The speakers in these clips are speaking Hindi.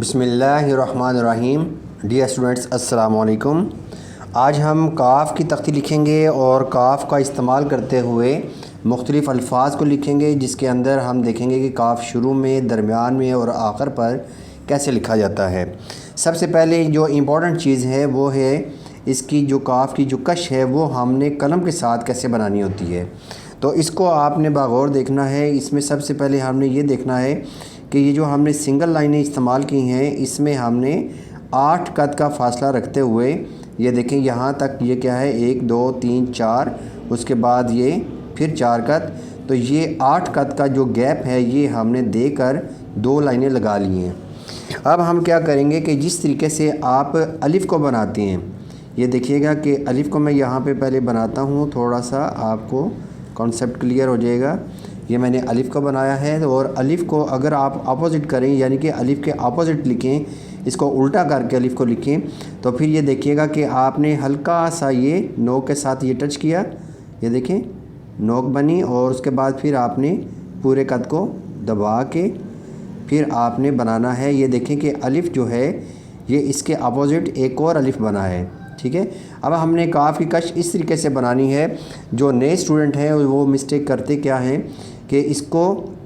बिस्मिल्लाहिर्रहमानिर्रहीम। डियर स्टूडेंट्स, अस्सलाम वालेकुम। आज हम काफ़ की तख्ती लिखेंगे और काफ़ का इस्तेमाल करते हुए मुख्तलिफ़ अल्फाज को लिखेंगे, जिसके अंदर हम देखेंगे कि काफ़ शुरू में, दरमियान में और आखिर पर कैसे लिखा जाता है। सबसे पहले जो इम्पॉर्टेंट चीज़ है वो है इसकी जो काफ़ की जो कश है वो हमने कलम के साथ कैसे बनानी होती है। तो इसको आपने बागौर देखना है। इसमें सबसे पहले हमने ये देखना है कि ये जो हमने सिंगल लाइनें इस्तेमाल की हैं, इसमें हमने 8 कद का फ़ासला रखते हुए, ये देखें यहाँ तक ये क्या है, 1 2 3 4, उसके बाद ये फिर 4 कद, तो ये 8 कद का जो गैप है ये हमने देकर 2 लाइनें लगा ली हैं। अब हम क्या करेंगे कि जिस तरीके से आप अलिफ़ को बनाते हैं, ये देखिएगा कि अलिफ़ को मैं यहाँ पे पहले बनाता हूँ, थोड़ा सा आपको कॉन्सेप्ट क्लियर हो जाएगा। ये मैंने अलिफ़ को बनाया है और अलिफ़ को अगर आप अपोज़िट करें, यानी कि अलिफ़ के अपोज़िट लिखें, इसको उल्टा करके अलिफ़ को लिखें, तो फिर ये देखिएगा कि आपने हल्का सा ये नोक के साथ ये टच किया, ये देखें नोक बनी, और उसके बाद फिर आपने पूरे कद को दबा के फिर आपने बनाना है। ये देखें कि अलिफ़ जो है ये इसके अपोज़िट एक और अलिफ़ बना है, ठीक है। अब हमने काफ़ की कश इस तरीके से बनानी है। जो नए स्टूडेंट हैं वो मिस्टेक करते क्या हैं कि इसको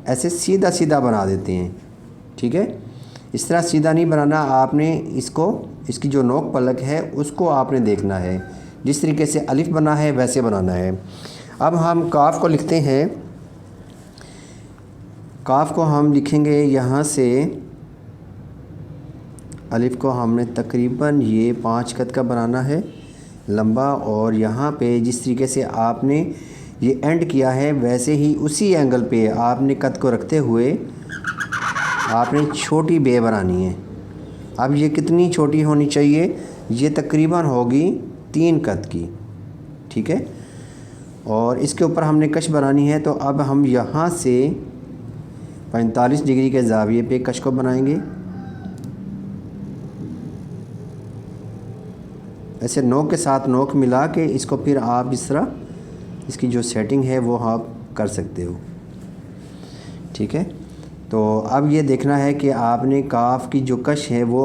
ऐसे सीधा सीधा बना देते हैं, ठीक है। इस तरह सीधा नहीं बनाना, आपने इसको, इसकी जो नोक पलक है उसको आपने देखना है, जिस तरीके से अलिफ़ बना है वैसे बनाना है। अब हम काफ़ को लिखते हैं। काफ़ को हम लिखेंगे यहाँ से, अलिफ़ को हमने तकरीबन ये 5 कद का बनाना है लंबा, और यहाँ पे जिस तरीके से आपने ये एंड किया है वैसे ही उसी एंगल पे आपने कद को रखते हुए आपने छोटी बे बनानी है। अब ये कितनी छोटी होनी चाहिए, ये तकरीबन होगी 3 कद की, ठीक है। और इसके ऊपर हमने कश बनानी है, तो अब हम यहाँ से 45 डिग्री के ज़ाविये पे कश को बनाएंगे। ऐसे नोक के साथ नोक मिला के इसको फिर आप इस तरह इसकी जो सेटिंग है वो आप कर सकते हो, ठीक है। तो अब ये देखना है कि आपने काफ़ की जो कश है वो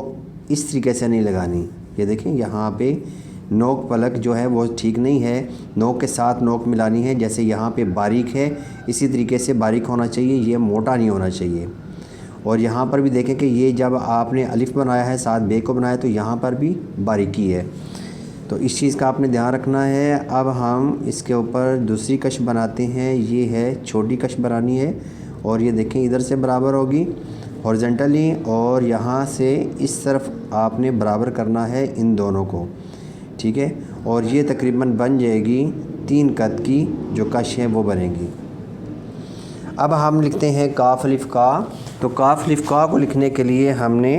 इस तरीके से नहीं लगानी। ये देखें यहाँ पे नोक पलक जो है वो ठीक नहीं है, नोक के साथ नोक मिलानी है। जैसे यहाँ पे बारीक है, इसी तरीके से बारीक होना चाहिए, ये मोटा नहीं होना चाहिए। और यहाँ पर भी देखें कि ये जब आपने अलिफ़ बनाया है साथ बे को बनाया, तो यहाँ पर भी बारीकी है, तो इस चीज़ का आपने ध्यान रखना है। अब हम इसके ऊपर दूसरी कश बनाते हैं। ये है छोटी कश बनानी है, और ये देखें इधर से बराबर होगी हॉरिजॉन्टली, और यहाँ से इस तरफ आपने बराबर करना है इन दोनों को, ठीक है। और ये तकरीबन बन जाएगी 3 कद की जो कश है वो बनेगी। अब हम लिखते हैं काफ़ अलिफ़ का। तो काफ़ अलिफ़ का को लिखने के लिए हमने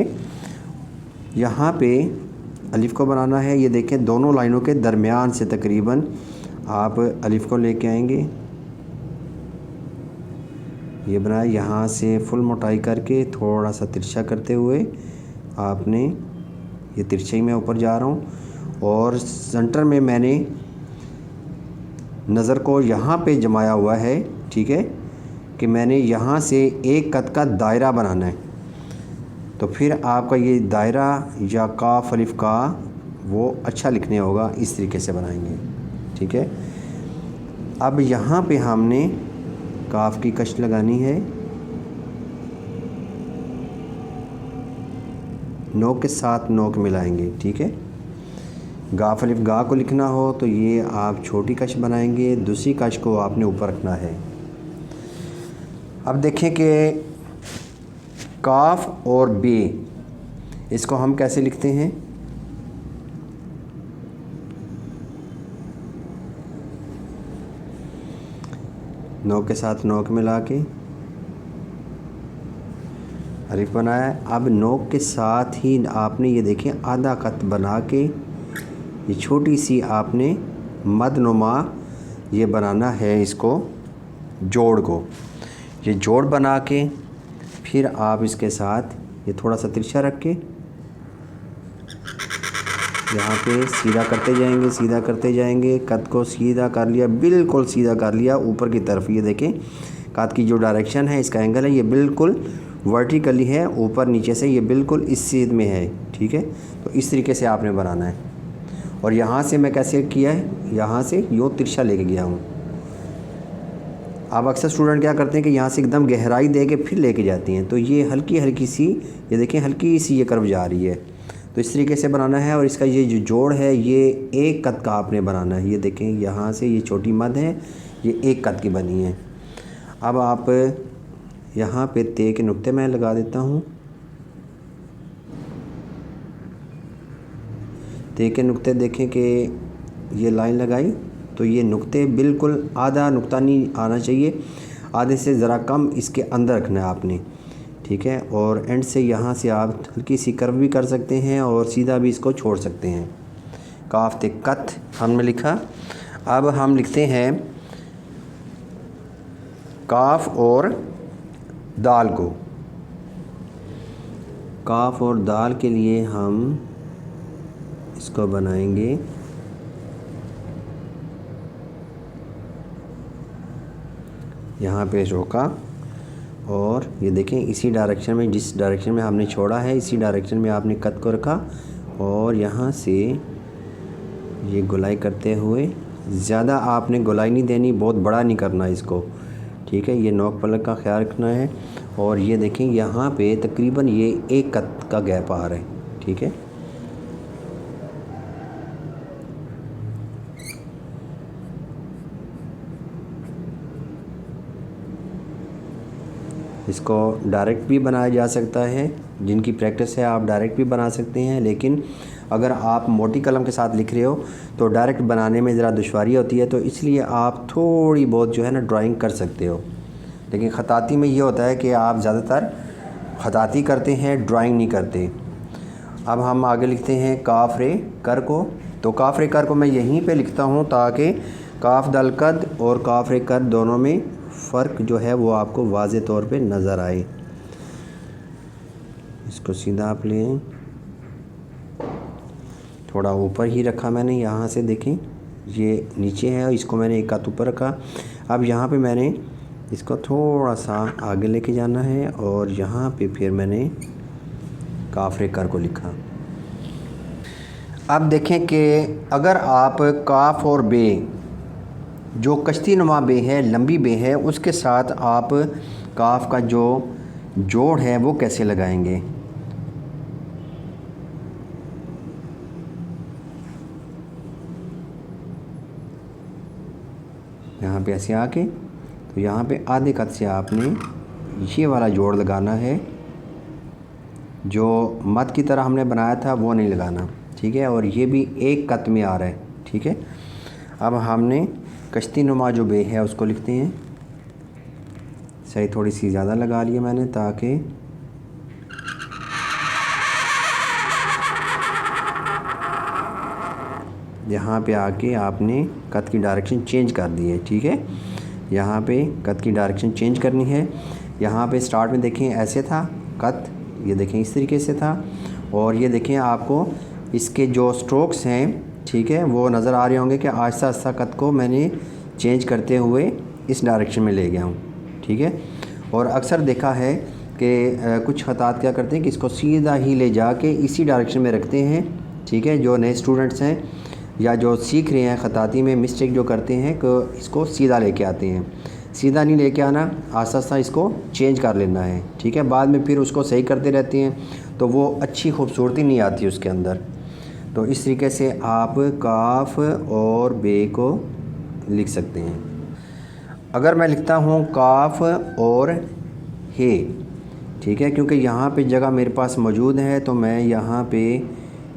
यहाँ पे अलिफ़ को बनाना है। ये देखें दोनों लाइनों के दरमियान से तकरीबन आप अलिफ़ को लेके आएंगे, ये बनाया। यहाँ से फुल मोटाई करके थोड़ा सा तिरछा करते हुए आपने, ये तिरछाई में ऊपर जा रहा हूँ, और सेंटर में मैंने नज़र को यहाँ पे जमाया हुआ है, ठीक है, कि मैंने यहाँ से एक कद का दायरा बनाना है। तो फिर आपका ये दायरा या काफ़ अलिफ़ का वो अच्छा लिखने होगा, इस तरीके से बनाएंगे, ठीक है। अब यहाँ पे हमने काफ़ की कश लगानी है, नोक के साथ नोक मिलाएंगे, ठीक है। गाफ़ अलिफ़ गा को लिखना हो तो ये आप छोटी कश बनाएंगे, दूसरी कश को आपने ऊपर रखना है। अब देखें कि काफ़ और बे, इसको हम कैसे लिखते हैं। नोक के साथ नोक मिला के अलिफ़ बनाया है। अब नोक के साथ ही आपने ये देखें आधा कत बना के ये छोटी सी आपने मदनुमा ये बनाना है, इसको जोड़ को, ये जोड़ बना के फिर आप इसके साथ ये थोड़ा सा तिरछा रख के यहाँ पे सीधा करते जाएंगे, सीधा करते जाएंगे। कद को सीधा कर लिया, बिल्कुल सीधा कर लिया ऊपर की तरफ। ये देखें कद की जो डायरेक्शन है, इसका एंगल है, ये बिल्कुल वर्टिकली है, ऊपर नीचे से ये बिल्कुल इस सीध में है। ठीक है, तो इस तरीके से आपने बनाना है। और यहाँ से मैं कैसे किया है, यहाँ से यूँ तिरछा लेके गया हूँ। अब अक्सर स्टूडेंट क्या करते हैं कि यहाँ से एकदम गहराई दे के फिर लेके जाती हैं, तो ये हल्की हल्की सी, ये देखें हल्की सी ये कर्व जा रही है। तो इस तरीके से बनाना है। और इसका ये जो जोड़ है ये एक कद का आपने बनाना है। ये देखें यहाँ से ये छोटी मद है, ये एक कद की बनी है। अब आप यहाँ पे ते के नुक्ते मैं लगा देता हूँ। ते के नुक्ते देखें कि ये लाइन लगाई तो ये नुक्ते बिल्कुल आधा नुक्ता नहीं आना चाहिए, आधे से ज़रा कम इसके अंदर रखना है आपने। ठीक है, और एंड से यहाँ से आप हल्की सी कर्व भी कर सकते हैं और सीधा भी इसको छोड़ सकते हैं। काफ ते कत हमने लिखा। अब हम लिखते हैं काफ और दाल को। काफ और दाल के लिए हम इसको बनाएंगे यहाँ पे रोका, और ये देखें इसी डायरेक्शन में, जिस डायरेक्शन में हमने छोड़ा है इसी डायरेक्शन में आपने कट को रखा। और यहाँ से ये गोलाई करते हुए, ज़्यादा आपने गोलाई नहीं देनी, बहुत बड़ा नहीं करना इसको। ठीक है, ये नोक पलक का ख्याल रखना है। और ये देखें यहाँ पे तकरीबन ये एक कत का गैप आ रहा है। ठीक है, इसको डायरेक्ट भी बनाया जा सकता है, जिनकी प्रैक्टिस है आप डायरेक्ट भी बना सकते हैं। लेकिन अगर आप मोटी कलम के साथ लिख रहे हो तो डायरेक्ट बनाने में ज़रा दुश्वारी होती है, तो इसलिए आप थोड़ी बहुत जो है ना ड्राइंग कर सकते हो। लेकिन ख़ताती में ये होता है कि आप ज़्यादातर ख़ताती करते हैं, ड्राइंग नहीं करते। अब हम आगे लिखते हैं काफ रे कर को। तो काफ रे कर को मैं यहीं पे लिखता हूँ ताकि काफ दल कद और काफ रे कर दोनों में फ़र्क जो है वो आपको वाज़े तौर पे नज़र आए। इसको सीधा आप लें, थोड़ा ऊपर ही रखा मैंने, यहाँ से देखें ये नीचे है और इसको मैंने एक हाथ ऊपर रखा। अब यहाँ पे मैंने इसको थोड़ा सा आगे लेके जाना है और यहाँ पे फिर मैंने काफ रे कर को लिखा। अब देखें कि अगर आप काफ और बे, जो कश्ती नुमा बे है, लंबी बे है, उसके साथ आप काफ का जो जोड़ है वो कैसे लगाएंगे। यहाँ पे ऐसे आके, तो यहाँ पे आधे कद से आपने ये वाला जोड़ लगाना है, जो मद की तरह हमने बनाया था वो नहीं लगाना। ठीक है, और ये भी एक कद में आ रहा है। ठीक है, अब हमने कश्ती नुमा जो बे है उसको लिखते हैं। सही थोड़ी सी ज़्यादा लगा लिया मैंने, ताकि यहाँ पे आके आपने कद की डायरेक्शन चेंज कर दी है। ठीक है, यहाँ पे कद की डायरेक्शन चेंज करनी है। यहाँ पे स्टार्ट में देखें ऐसे था कद, ये देखें इस तरीके से था, और ये देखें आपको इसके जो स्ट्रोक्स हैं, ठीक है, वो नज़र आ रहे होंगे कि आहिस्ता आहिस्ता कद को मैंने चेंज करते हुए इस डायरेक्शन में ले गया हूँ। ठीक है, और अक्सर देखा है कि कुछ खतात क्या करते हैं कि इसको सीधा ही ले जाके इसी डायरेक्शन में रखते हैं। ठीक है, जो नए स्टूडेंट्स हैं या जो सीख रहे हैं खताती में मिस्टेक जो करते हैं कि इसको सीधा लेके आते हैं। सीधा नहीं लेके आना, आस्ता आस्ता इसको चेंज कर लेना है। ठीक है, बाद में फिर उसको सही करते रहते हैं तो वो अच्छी खूबसूरती नहीं आती उसके अंदर। तो इस तरीके से आप काफ और बे को लिख सकते हैं। अगर मैं लिखता हूँ काफ और हे, ठीक है, क्योंकि यहाँ पे जगह मेरे पास मौजूद है तो मैं यहाँ पे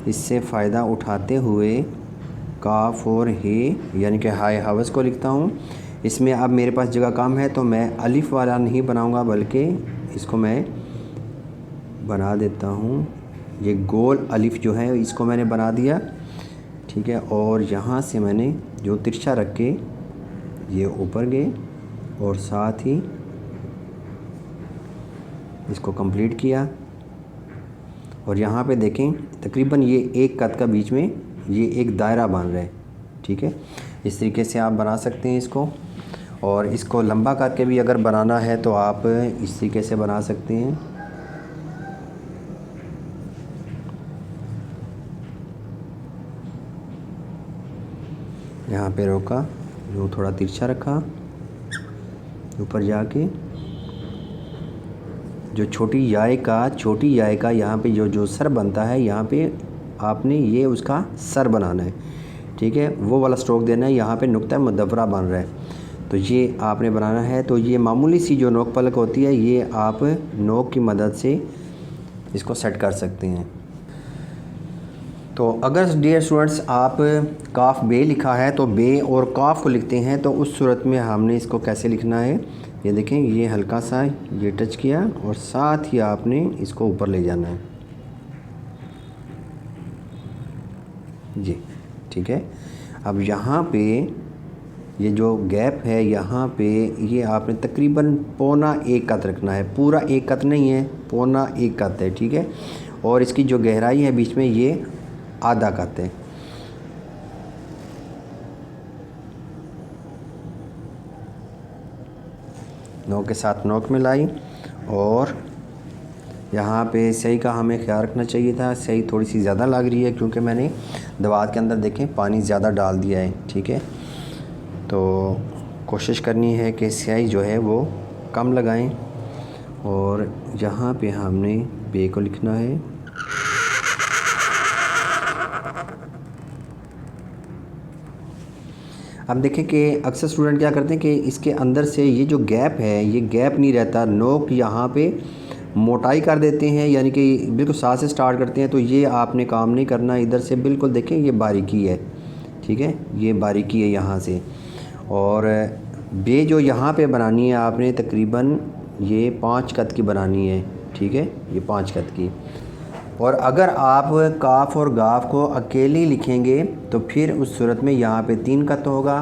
इससे फ़ायदा उठाते हुए काफ और हे यानी कि हाय हवस को लिखता हूँ। इसमें अब मेरे पास जगह कम है तो मैं अलिफ वाला नहीं बनाऊँगा, बल्कि इसको मैं बना देता हूँ, ये गोल अलिफ जो है इसको मैंने बना दिया। ठीक है, और यहाँ से मैंने जो तिरछा रख के ये ऊपर गए और साथ ही इसको कंप्लीट किया। और यहाँ पे देखें तकरीबन ये एक कद का बीच में ये एक दायरा बन रहा है। ठीक है, इस तरीके से आप बना सकते हैं इसको। और इसको लंबा करके भी अगर बनाना है तो आप इस तरीके से बना सकते हैं। यहाँ पे रोका, यूँ थोड़ा तिरछा रखा, ऊपर जाके जो छोटी याय का यहाँ पे जो सर बनता है, यहाँ पे आपने ये उसका सर बनाना है, ठीक है। वो वाला स्ट्रोक देना है, यहाँ पे नुक्ता मुदव्वरा बन रहा है, तो ये आपने बनाना है। तो ये मामूली सी जो नोक पलक होती है, ये आप नोक की मदद से इसको सेट कर सकते हैं। तो अगर डियर स्टूडेंट्स आप काफ बे लिखा है तो बे और काफ को लिखते हैं, तो उस सूरत में हमने इसको कैसे लिखना है, ये देखें, ये हल्का सा ये टच किया और साथ ही आपने इसको ऊपर ले जाना है जी, ठीक है। अब यहाँ पे ये जो गैप है, यहाँ पे ये आपने तकरीबन पौना 1 कत रखना है, पूरा 1 कत नहीं है, पौना 1 कत है, ठीक है। और इसकी जो गहराई है बीच में, ये आधा कत है। नोक के साथ नोक मिलाई और यहाँ पे सही का हमें ख्याल रखना चाहिए था, सही थोड़ी सी ज़्यादा लग रही है क्योंकि मैंने दवात के अंदर देखें पानी ज़्यादा डाल दिया है, ठीक है। तो कोशिश करनी है कि स्याही जो है वो कम लगाएं और यहाँ पे हमने बे को लिखना है। अब देखें कि अक्सर स्टूडेंट क्या करते हैं कि इसके अंदर से ये जो गैप है, ये गैप नहीं रहता, नोक यहाँ पे मोटाई कर देते हैं, यानी कि बिल्कुल साथ से स्टार्ट करते हैं। तो ये आपने काम नहीं करना, इधर से बिल्कुल देखें ये बारीकी है, ठीक है, ये बारीकी है यहाँ से। और बे जो यहाँ पे बनानी है आपने तकरीबन ये 5 कत की बनानी है, ठीक है, ये 5 कत की। और अगर आप काफ और गाफ को अकेले लिखेंगे तो फिर उस सूरत में यहाँ पे 3 कत होगा।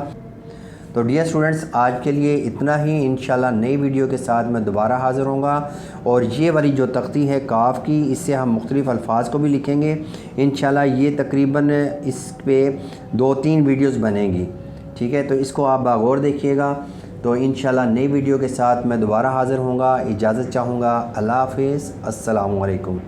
तो डियर स्टूडेंट्स, आज के लिए इतना ही। इंशाल्लाह नई वीडियो के साथ मैं दोबारा हाज़िर होऊंगा। और ये वाली जो तख्ती है काफ की, इससे हम मुख्तलिफ़ अल्फाज को भी लिखेंगे इंशाल्लाह। ये तकरीबन इस पे 2-3 वीडियोस बनेंगी, ठीक है। तो इसको आप बागौर देखिएगा। तो इंशाल्लाह नई वीडियो के साथ मैं दोबारा हाज़िर होऊंगा। इजाज़त चाहूँगा। अल्लाह हाफ़िज़, अस्सलामु अलैकुम।